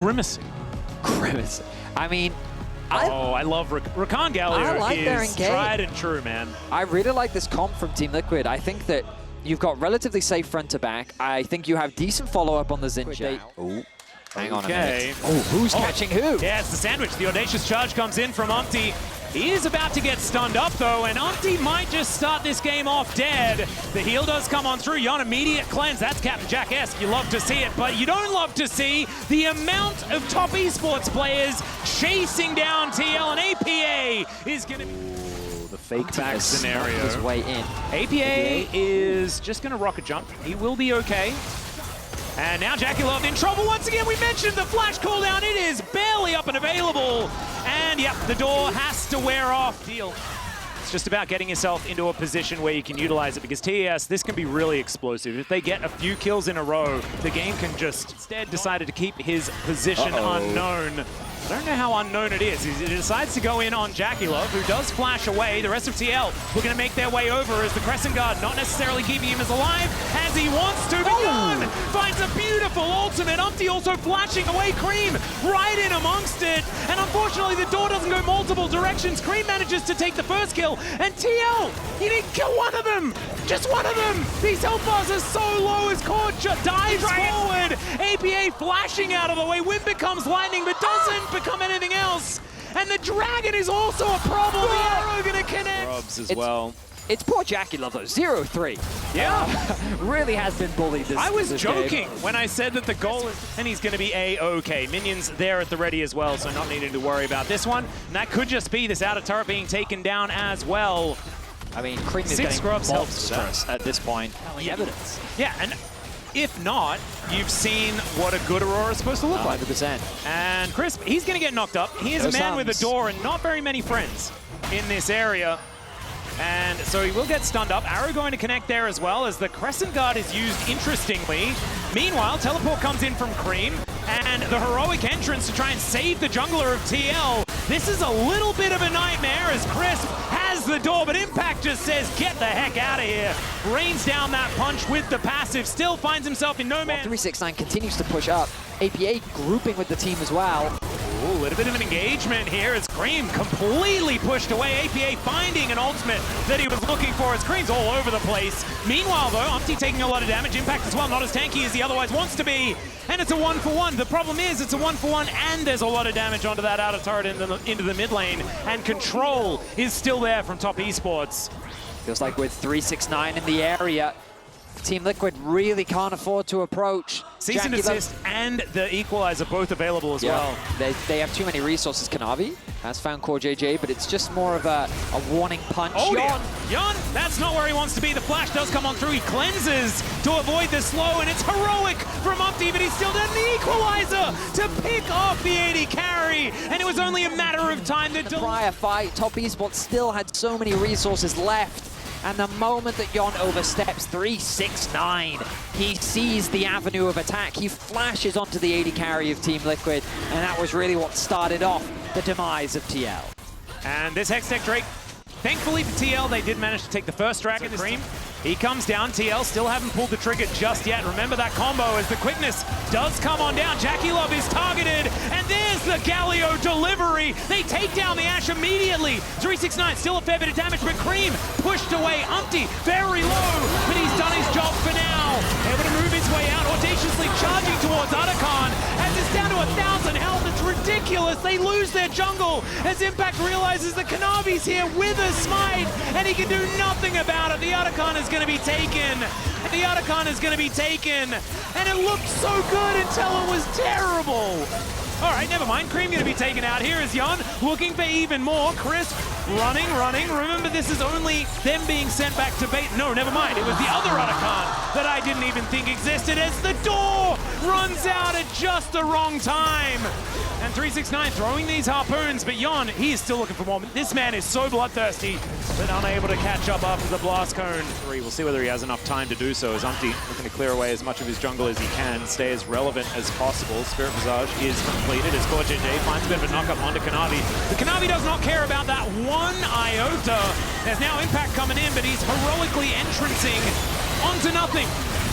Grimacing. Grimacing. I mean, I love Rakan Galio. I like their is engage. Tried and true, man. I really like this comp from Team Liquid. I think that you've got relatively safe front to back. I think you have decent follow-up on the Zinja. Oh, hang on a minute. Oh, who's catching who? Yeah, it's the sandwich. The audacious charge comes in from Umpty. He is about to get stunned up, though, and Umpty might just start this game off dead. The heal does come on through. Yon, immediate cleanse. That's Captain Jack-esque. You love to see it, but you don't love to see the amount of top esports players chasing down TL, and APA is going to be... the fake back scenario. His way in. APA is just going to rocket jump. He will be okay. And now JackieLove in trouble once again. We mentioned the flash cooldown. It is barely up and available. And yep, the door has to wear off. Deal. It's just about getting yourself into a position where you can utilize it, because TES, this can be really explosive. If they get a few kills in a row, the game can just... Instead decided to keep his position unknown. I don't know how unknown it is. He decides to go in on JackieLove, who does flash away. The rest of TL were going to make their way over as the Crescent Guard not necessarily keeping him as alive as he wants to. But Yon finds a beautiful ultimate. Umpty also flashing away Cream right in amongst it. And unfortunately, the door doesn't go multiple directions. Cream manages to take the first kill. And TL, he didn't kill one of them. Just one of them. These health bars are so low as Cord dives forward. APA flashing out of the way. Wind becomes lightning, but doesn't become anything else. And the dragon is also a problem. The arrow gonna connect. Rubs as well. It's poor JackieLove though, 0-3. Yeah. Really has been bullied this I was joking game. when I said that the goal is, and he's going to be A-okay. Minions there at the ready as well, so not needing to worry about this one. And that could just be this outer turret being taken down as well. I mean, Cream is 6 getting scrubs monstrous at this point. Evidence. Yeah, and if not, you've seen what a good Aurora is supposed to look like. 100%. And Crisp, he's going to get knocked up. He is a man with a door and not very many friends in this area. And so he will get stunned up. Arrow going to connect there as well, as the Crescent Guard is used interestingly. Meanwhile, teleport comes in from Cream, and the heroic entrance to try and save the jungler of TL. This is a little bit of a nightmare as Crisp has the door, but Impact just says, get the heck out of here. Rains down that punch with the passive, still finds himself in no man. 369 continues to push up. APA grouping with the team as well. Ooh, a little bit of an engagement here as Cream completely pushed away. APA finding an ultimate that he was looking for as Cream's all over the place. Meanwhile, though, Umpty taking a lot of damage. Impact as well, not as tanky as he otherwise wants to be. And it's a 1-for-1. The problem is it's a 1-for-1 and there's a lot of damage onto that outer turret into the mid lane. And control is still there from top esports. Feels like with 369 in the area, Team Liquid really can't afford to approach. Cease and desist and the equalizer both available as well. They have too many resources. Kanavi has found Core JJ, but it's just more of a warning punch. Oh, Yon, that's not where he wants to be. The flash does come on through. He cleanses to avoid the slow, and it's heroic from Umpty, but he's still done the equalizer to pick off the 80 carry, and it was only a matter of time. The prior fight, Top Esports still had so many resources left. And the moment that Yon oversteps 369, he sees the avenue of attack. He flashes onto the 80 carry of Team Liquid, and that was really what started off the demise of TL. And this Hextech Drake, thankfully for TL, they did manage to take the first dragon. Cream, he comes down. TL still haven't pulled the trigger just yet. Remember that combo as the quickness does come on down. JackieLove is targeted, and there's the Galio delivery. They take down the Ashe immediately. 369 still a fair bit of damage, but Cream pushed away. Umpty very low, but he's done his job for now. Able to move his way out, audaciously charging towards Otacon as it's down to 1,000 health. It's ridiculous. They lose their jungle as Impact realizes that Kanavi's here with a smite, and he can do nothing about it. The Otacon is going to be taken. The Otacon is going to be taken. And it looked so good until it was terrible. All right, never mind. Cream going to be taken out. Here is Yon looking for even more. Crisp running. Remember, this is only them being sent back to bait. No, never mind. It was the other Otacon that I didn't even think existed as the door runs out at just the wrong time. And 369 throwing these harpoons, but Yon, he is still looking for more. This man is so bloodthirsty, but unable to catch up after the blast cone. We'll see whether he has enough time to do so, as Umpty looking to clear away as much of his jungle as he can, stay as relevant as possible. Spirit Visage is completed as Core JJ finds a bit of a knock-up onto Kanavi. But Kanavi does not care about that one iota. There's now Impact coming in, but he's heroically entrancing onto nothing.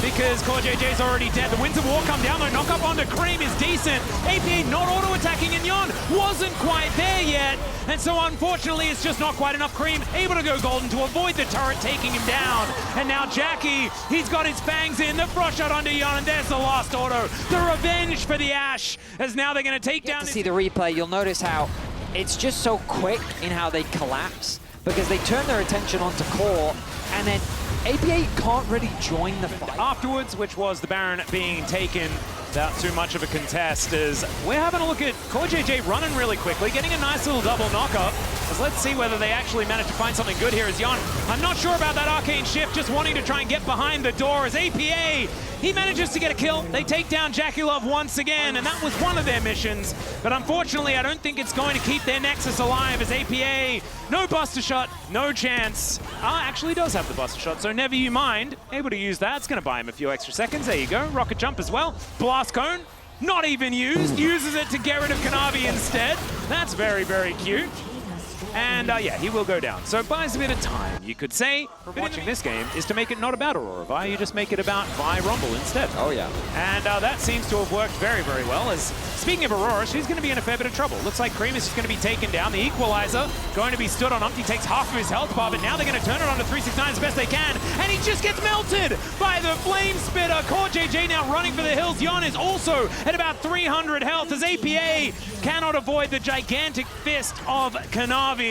because KazaLoLLCShighlights already dead. The Winds of War come down, though. Knock up onto Cream is decent. APA not auto-attacking, and Yon wasn't quite there yet. And so, unfortunately, it's just not quite enough. Cream able to go golden to avoid the turret taking him down. And now Jackie, he's got his fangs in. The frost shot onto Yon, and there's the last auto. The revenge for the Ash, as now they're going to take down... To see the replay, you'll notice how it's just so quick in how they collapse, because they turn their attention onto core, and then APA can't really join the fight. Afterwards, which was the Baron being taken without too much of a contest, is we're having a look at KazaLoLLCShighlights running really quickly, getting a nice little double knock-up. Let's see whether they actually manage to find something good here as Yon. I'm not sure about that arcane shift, just wanting to try and get behind the door as APA, he manages to get a kill. They take down JackieLove once again, and that was one of their missions. But unfortunately, I don't think it's going to keep their Nexus alive as APA, no Buster Shot, no chance. Actually does have the Buster Shot, so never you mind. Able to use that. It's going to buy him a few extra seconds. There you go. Rocket Jump as well. Blast Cone, not even used. Uses it to get rid of Kanavi instead. That's very, very cute. And yeah, he will go down. So it buys a bit of time, you could say, from watching this game, is to make it not about Aurora Vi, you just make it about Vi Rumble instead. Oh yeah. And that seems to have worked very, very well, as speaking of Aurora, she's going to be in a fair bit of trouble. Looks like Cream is just going to be taken down. The Equalizer going to be stood on Umpty, takes half of his health bar, but now they're going to turn it on to 369 as best they can, and he just gets melted by the Flame Spitter. KazaLoLLCShighlights now running for the hills. Yon is also at about 300 health as APA cannot avoid the gigantic fist of Kanavi.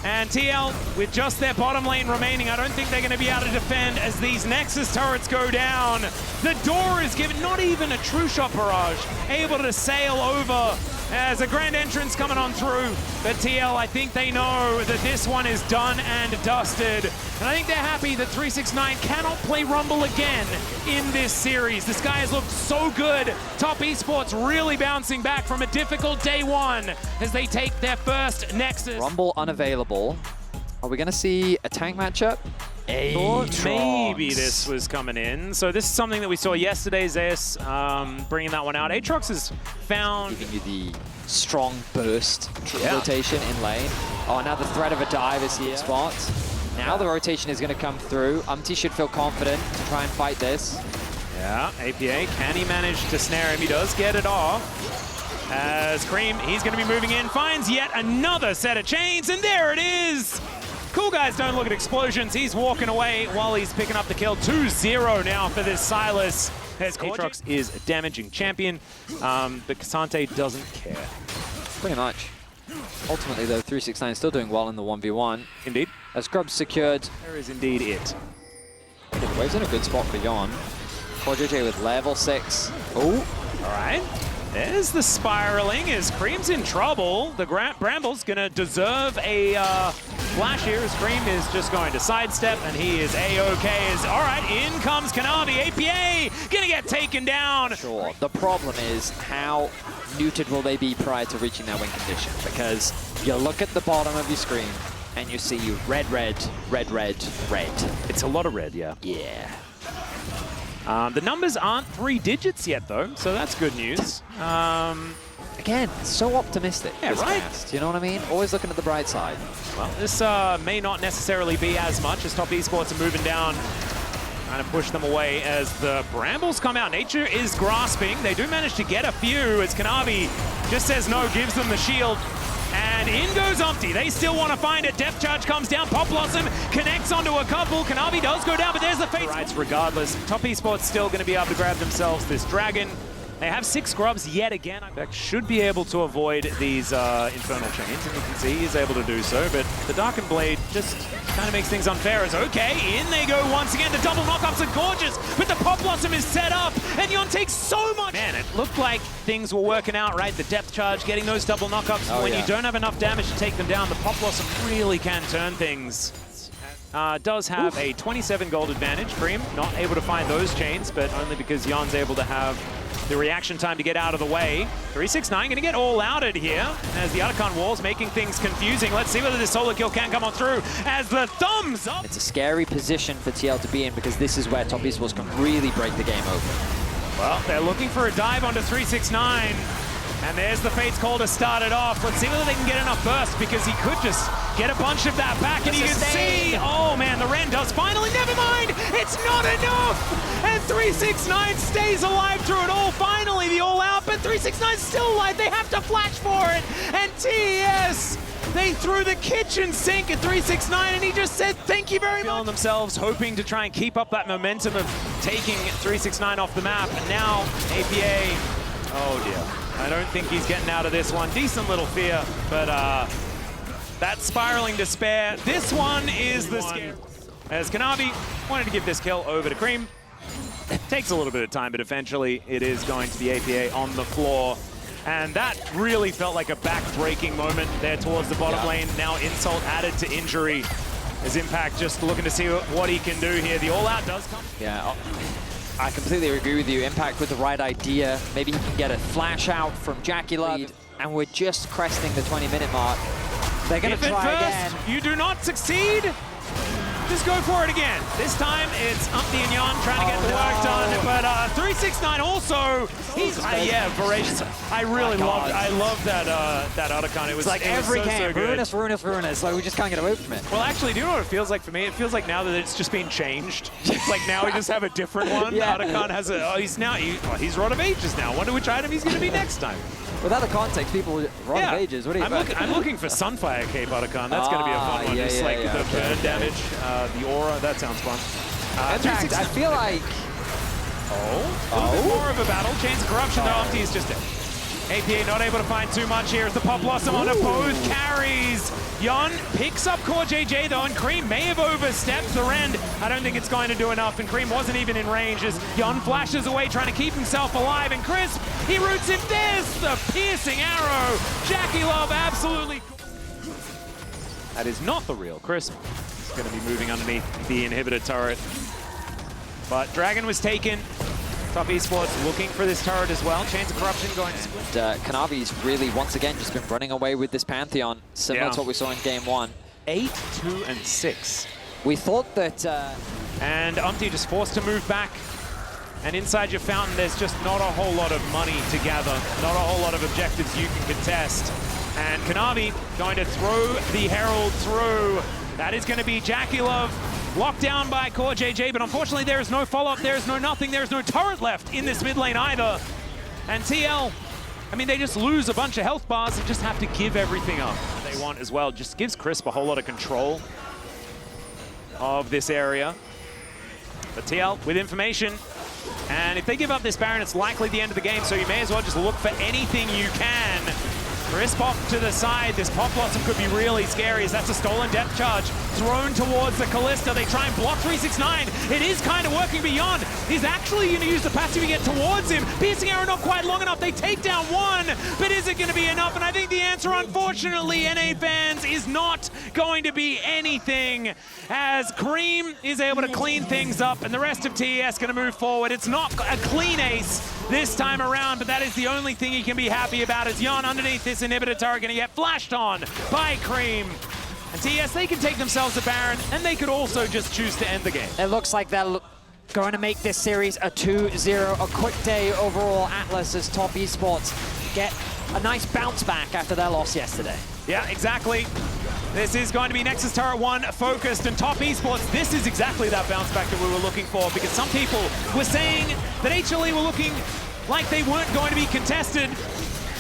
And TL, with just their bottom lane remaining, I don't think they're going to be able to defend as these Nexus turrets go down. The door is given, not even a true shot barrage, able to sail over as a grand entrance coming on through. But TL, I think they know that this one is done and dusted. And I think they're happy that 369 cannot play Rumble again in this series. This guy has looked so good. Top Esports really bouncing back from a difficult day one as they take their first Nexus. Rumble unavailable. Are we going to see a tank matchup? Thought maybe this was coming in. So this is something that we saw yesterday, Zeus bringing that one out. Aatrox has found... Giving you the strong burst rotation in lane. Oh, now the threat of a dive is here. Spots. Now the rotation is going to come through. Umpty should feel confident to try and fight this. Yeah, APA, can he manage to snare him? He does get it off. As Cream, he's going to be moving in, finds yet another set of chains, and there it is! Cool guys don't look at explosions. He's walking away while he's picking up the kill. 2-0 now for this Silas. As Aatrox is a damaging champion, but K'Sante doesn't care. Pretty much. Ultimately, though, 369 still doing well in the 1v1. Indeed. As Grub's secured. There is indeed it. The wave's in a good spot for Yon. KazaLoLLCShighlights with level 6. Oh, all right. There's the spiraling as Cream's in trouble. The Bramble's gonna deserve a flash here as Cream is just going to sidestep, and he is A-OK. All right, in comes Kanavi. APA gonna get taken down. Sure. The problem is how neutered will they be prior to reaching that win condition? Because you look at the bottom of your screen and you see red, red, red, red, red. It's a lot of red, yeah. Yeah. The numbers aren't 3 digits yet, though, so that's good news. Again, so optimistic. Yeah, right? Cast, you know what I mean? Always looking at the bright side. Well, this may not necessarily be as much as Top Esports are moving down, trying to push them away as the Brambles come out. Nature is grasping. They do manage to get a few as Kanavi just says no, gives them the shield. And in goes Umpty. They still want to find it. Depth Charge comes down. Pop Blossom connects onto a couple. Kanavi does go down, but there's the face. Right, regardless, Top Esports still going to be able to grab themselves this dragon. They have 6 grubs yet again. In fact, should be able to avoid these Infernal Chains, and you can see he's able to do so, but the Darkened Blade just kind of makes things unfair as, okay, in they go once again. The double knockups are gorgeous, but the Pop Blossom is set up, and Yon takes so much. Man, it looked like things were working out, right? The Depth Charge, getting those double knockups. When you don't have enough damage to take them down, the Pop Blossom really can turn things. Does have a 27 gold advantage. Cream not able to find those chains, but only because Yon's able to have the reaction time to get out of the way. 369 going to get all outed here as the Otacon walls making things confusing. Let's see whether this solo kill can come on through as the thumbs up. It's a scary position for TL to be in because this is where Top Esports can really break the game open. Well, they're looking for a dive onto 369. And there's the Fate's Call to start it off. Let's see whether they can get enough burst, because he could just get a bunch of that back. And you can see, oh man, the Ren does finally, never mind, it's not enough! And 369 stays alive through it all. Finally, the all out, but 369 's still alive. They have to flash for it. And TES, they threw the kitchen sink at 369, and he just said, thank you very much. Feeling themselves, hoping to try and keep up that momentum of taking 369 off the map. And now, APA, oh dear. I don't think he's getting out of this one. Decent little fear, but that spiraling despair. This one is the scare. As Kanavi wanted to give this kill over to Cream. Takes a little bit of time, but eventually it is going to be APA on the floor. And that really felt like a back-breaking moment there towards the bottom lane. Now insult added to injury. As Impact just looking to see what he can do here. The all-out does come. Yeah, I completely agree with you. Impact with the right idea. Maybe he can get a flash out from JackieLove. And we're just cresting the 20-minute mark. They're going to try again. You do not succeed. Just go for it again. This time it's Umpty and Yon trying to get the work done, but 369 also, he's yeah, voracious. I really loved that Otacon. It was like every game, so ruinous. Like we just can't get away from it. Well, actually, do you know what it feels like for me? It feels like now that it's just been changed. It's like now we just have a different one. Otacon has a, he's Rod of Ages now. Wonder which item he's going to be next time. Without the context, people Rod of Ages. What are you? I'm looking for Sunfire Cape Otacon. That's going to be a fun one. Just like the burn damage. The aura, that sounds fun. Impact, I feel like... a little bit more of a battle. Chains of Corruption, though, Umpty is just dead. APA not able to find too much here as the Pop Blossom on both carries. Yon picks up Core JJ, though, and Cream may have overstepped the Rend. I don't think it's going to do enough, and Cream wasn't even in range as Yon flashes away, trying to keep himself alive, and Crisp, he roots him. There's the piercing arrow. JackieLove absolutely... That is not the real Crisp. He's going to be moving underneath the inhibitor turret. But Dragon was taken. Top Esports looking for this turret as well. Chains of Corruption going to split. Kanavi's really, once again, just been running away with this Pantheon, similar to what we saw in Game 1. 8, 2, and 6. We thought that... And Umpty just forced to move back. And inside your fountain, there's just not a whole lot of money to gather. Not a whole lot of objectives you can contest. And Kanavi going to throw the Herald through. That is going to be JackieLove. Locked down by Core JJ, but unfortunately there is no follow-up, there is no nothing, there is no turret left in this mid lane either. And TL, I mean, they just lose a bunch of health bars and just have to give everything up they want as well. Just gives Crisp a whole lot of control of this area. But TL with information, and if they give up this Baron, it's likely the end of the game, so you may as well just look for anything you can. Crisp off to the side. This Pop Blossom could be really scary as that's a stolen depth charge thrown towards the Kalista. They try and block 369. It is kind of working beyond. He's actually going to use the passive to get towards him. Piercing arrow not quite long enough. They take down one, but is it going to be enough? And I think the answer, unfortunately, NA fans, is not going to be anything, as Cream is able to clean things up and the rest of TES going to move forward. It's not a clean ace this time around, but that is the only thing he can be happy about, is Yon underneath this inhibitor turret going to get flashed on by Cream. And TES, they can take themselves a Baron, and they could also just choose to end the game. It looks like they're going to make this series a 2-0, a quick day overall. Atlas as Top Esports get a nice bounce back after their loss yesterday. Yeah, exactly. This is going to be Nexus Turret 1 focused, and Top Esports, this is exactly that bounce back that we were looking for, because some people were saying that HLE were looking like they weren't going to be contested.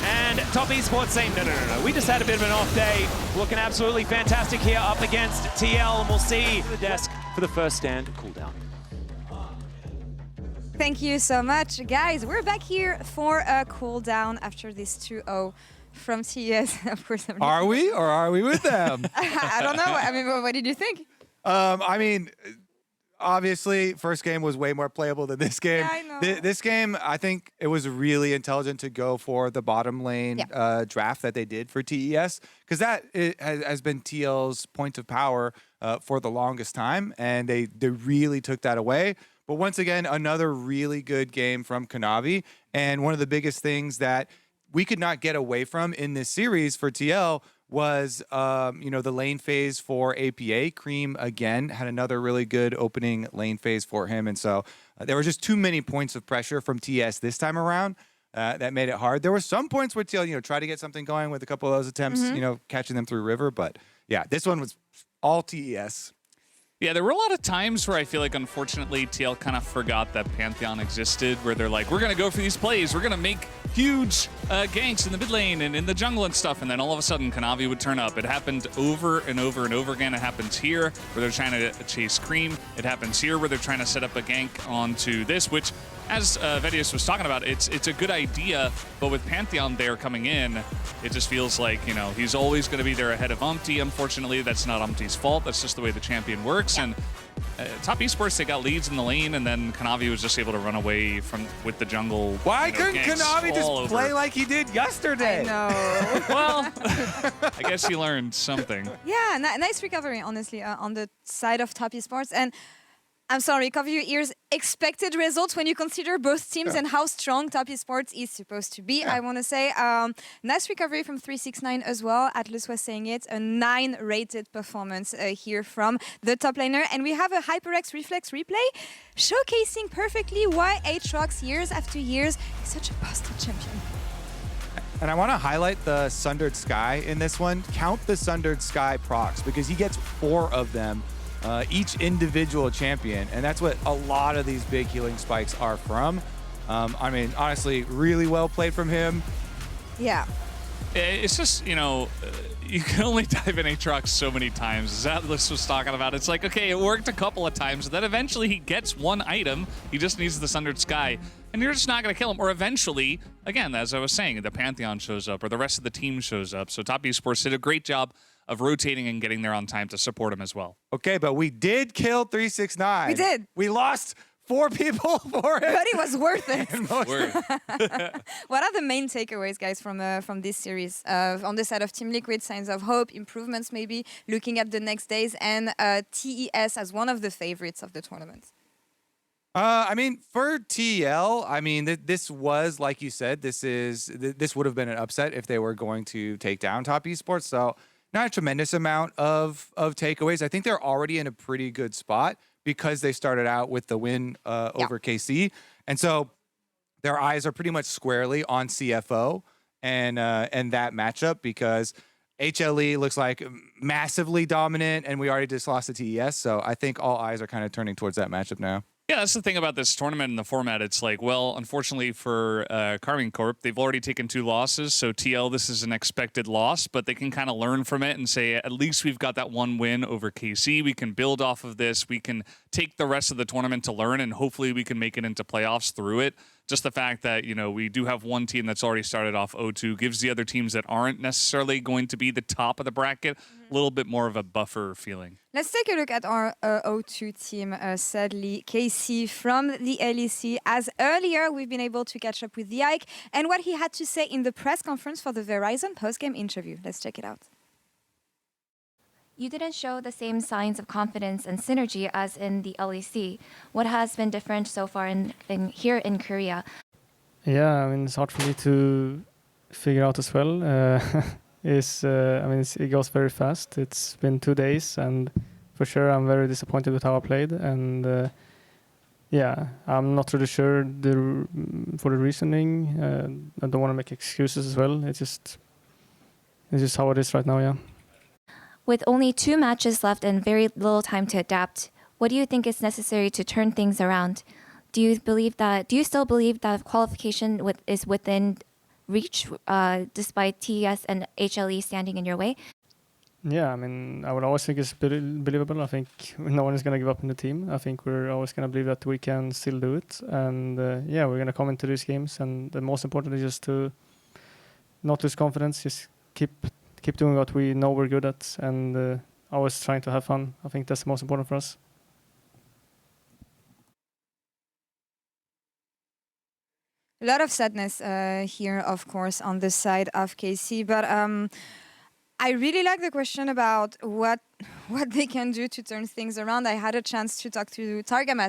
And Top Esports saying, no, we just had a bit of an off day. Looking absolutely fantastic here up against TL, and we'll see the desk for the first stand cooldown. Thank you so much. Guys, we're back here for a cooldown after this 2-0 from TES. Of course, are we, or are we with them? I don't know. I mean, what did you think? I mean, obviously, first game was way more playable than this game. Yeah, I know. This game, I think it was really intelligent to go for the bottom lane draft that they did for TES, because that has been TL's point of power for the longest time, and they really took that away. But once again, another really good game from Kanavi, and one of the biggest things that we could not get away from in this series for TL was, the lane phase for APA. Cream, again, had another really good opening lane phase for him. And so there were just too many points of pressure from TS this time around. that made it hard. There were some points where TL, tried to get something going with a couple of those attempts, catching them through river. But yeah, this one was all TES. Yeah, there were a lot of times where I feel like, unfortunately, TL kind of forgot that Pantheon existed, where they're like, we're going to go for these plays. We're going to make huge ganks in the mid lane and in the jungle and stuff. And then all of a sudden, Kanavi would turn up. It happened over and over and over again. It happens here where they're trying to chase Cream. It happens here where they're trying to set up a gank onto this, which, as Vedius was talking about, it's a good idea. But with Pantheon there coming in, it just feels like, he's always going to be there ahead of Umpty. Unfortunately, that's not Umpty's fault. That's just the way the champion works. And top Esports, they got leads in the lane, and then Kanavi was just able to run away with the jungle. Why couldn't Kanavi just play like he did yesterday? I know. Well, I guess he learned something. Yeah, nice recovery, honestly, on the side of top Esports. And I'm sorry, cover your ears. Expected results when you consider both teams and how strong top Esports is supposed to be, I want to say. Nice recovery from 369 as well. Atlas was saying it. A 9 rated performance here from the top laner. And we have a HyperX Reflex replay showcasing perfectly why Aatrox, years after years, is such a busted champion. And I want to highlight the Sundered Sky in this one. Count the Sundered Sky procs because he gets 4 of them. Each individual champion, and that's what a lot of these big healing spikes are from. I mean, honestly, really well played from him. Yeah. It's just, you can only dive in Aatrox so many times. As Atlas was talking about, it's like, okay, it worked a couple of times, and then eventually he gets one item. He just needs the Sundered Sky, and you're just not going to kill him. Or eventually, again, as I was saying, the Pantheon shows up, or the rest of the team shows up. So Top Esports did a great job of rotating and getting there on time to support him as well. Okay, but we did kill 369. We did. We lost 4 people for it. But it was worth it. Word. What are the main takeaways, guys, from this series? On the side of Team Liquid, signs of hope, improvements maybe, looking at the next days, and TES as one of the favorites of the tournament. I mean, for TL, this was, like you said, this would have been an upset if they were going to take down Top Esports. So not a tremendous amount of takeaways. I think they're already in a pretty good spot because they started out with the win over KC. And so their eyes are pretty much squarely on CFO and that matchup because HLE looks like massively dominant and we already just lost to TES. So I think all eyes are kind of turning towards that matchup now. Yeah, that's the thing about this tournament and the format. It's like, well, unfortunately for Carmine Corp, they've already taken 2 losses. So TL, this is an expected loss, but they can kind of learn from it and say, at least we've got that 1 win over KC. We can build off of this. We can take the rest of the tournament to learn, and hopefully we can make it into playoffs through it. Just the fact that, we do have one team that's already started off 0-2 gives the other teams that aren't necessarily going to be the top of the bracket a little bit more of a buffer feeling. Let's take a look at our 0-2 team. Sadly, KC from the LEC. As earlier, we've been able to catch up with the Ike and what he had to say in the press conference for the Verizon postgame interview. Let's check it out. You didn't show the same signs of confidence and synergy as in the LEC. What has been different so far here in Korea? Yeah, it's hard for me to figure out as well. It goes very fast. It's been 2 days, and for sure I'm very disappointed with how I played. And I'm not really sure for the reasoning. I don't want to make excuses as well. It's just how it is right now. Yeah. With only 2 matches left and very little time to adapt, what do you think is necessary to turn things around? Do you still believe that qualification is within reach despite TES and HLE standing in your way? Yeah, I would always think it's believable. I think no one is going to give up in the team. I think we're always going to believe that we can still do it. And we're going to come into these games. And the most important is just to not lose confidence, just keep doing what we know we're good at, and always trying to have fun. I think that's the most important for us. A lot of sadness here, of course, on the side of KC, but I really like the question about what they can do to turn things around. I had a chance to talk to Targamas